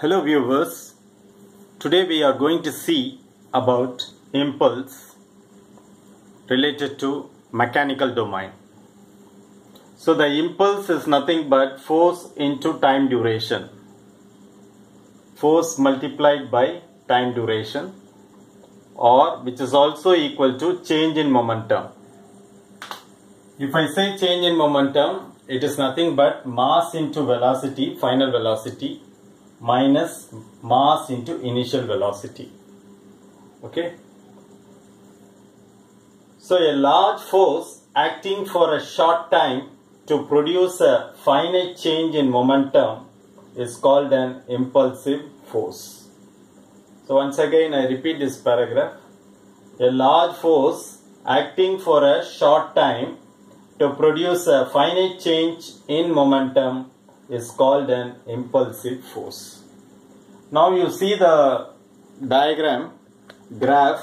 Hello viewers, today we are going to see about impulse related to mechanical domain. So the impulse is nothing but force into time duration, force multiplied by time duration, or which is also equal to change in momentum. If I say change in momentum, it is nothing but mass into velocity, final velocity, minus mass into initial velocity. Okay. So a large force acting for a short time to produce a finite change in momentum is called an impulsive force. So once again I repeat this paragraph. A large force acting for a short time to produce a finite change in momentum is called an impulsive force. Now you see the diagram, graph,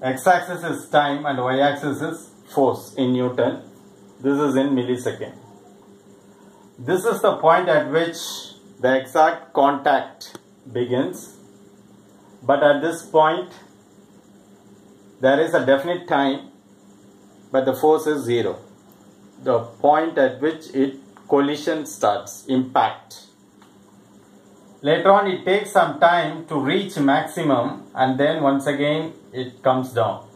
x-axis is time and y-axis is force in Newton. This is in millisecond. This is the point at which the exact contact begins, but at this point there is a definite time, but the force is 0. The point at which collision starts, impact. Later on it takes some time to reach maximum and then once again it comes down.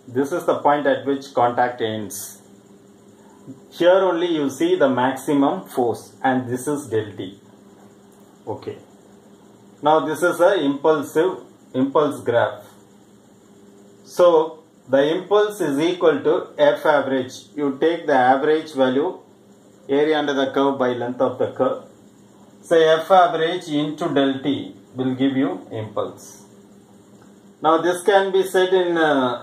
This is the point at which contact ends. Here only you see the maximum force and this is del T. Okay. Now this is a impulse graph. So the impulse is equal to F average. You take the average value, area under the curve by length of the curve. So F average into del T will give you impulse. Now this can be said in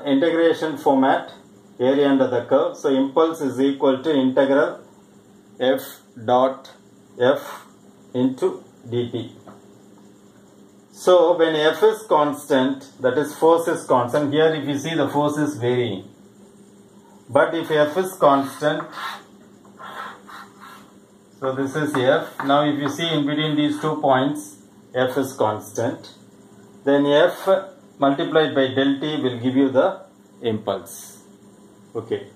integration format, area under the curve. So impulse is equal to integral F dot F into dt. So when F is constant, that is force is constant. Here if you see the force is varying. But if F is constant, so this is F. Now if you see in between these 2 points, F is constant. Then F multiplied by del T will give you the impulse. Okay.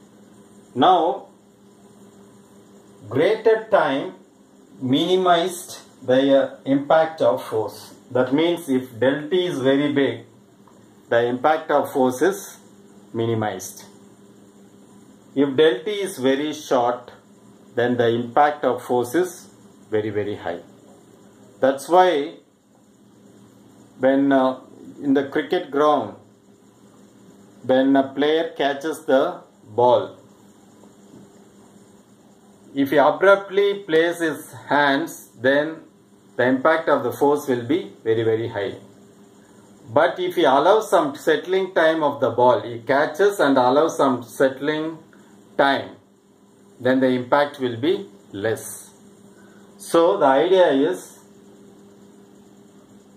Now, greater time minimized the impact of force. That means if del T is very big, the impact of force is minimized. If del T is very short, then the impact of force is very, very high. That's why when in the cricket ground, when a player catches the ball, if he abruptly places his hands, then the impact of the force will be very, very high. But if he allows some settling time of the ball, he catches and allows some settling time, then the impact will be less. So the idea is,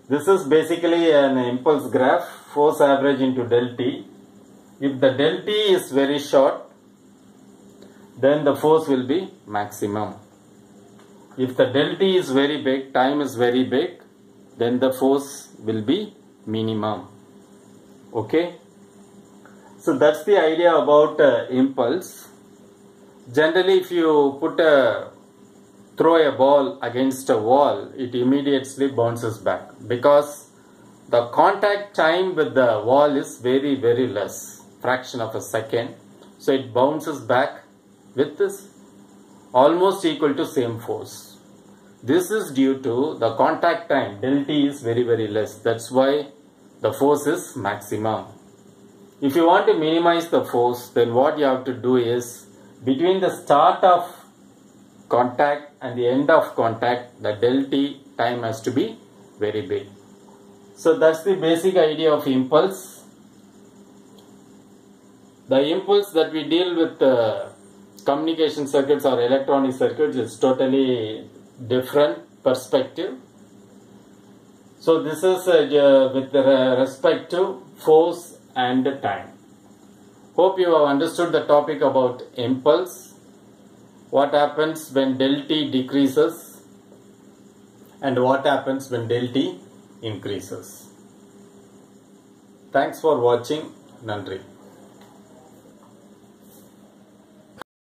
this is basically an impulse graph, force average into del T. If the del T is very short, then the force will be maximum. If the del T is very big, time is very big, then the force will be minimum. Okay. So that's the idea about impulse. Generally, if you throw a ball against a wall, it immediately bounces back because the contact time with the wall is very, very less, fraction of a second. So it bounces back with this almost equal to same force. This is due to the contact time, del T is very, very less. That's why the force is maximum. If you want to minimize the force, then what you have to do is, between the start of contact and the end of contact, the del T time has to be very big. So that's the basic idea of impulse. The impulse that we deal with communication circuits or electronic circuits is totally different perspective. So this is with respect to force and time. Hope you have understood the topic about impulse. What happens when del T decreases and what happens when del T increases. Thanks for watching. Nandri.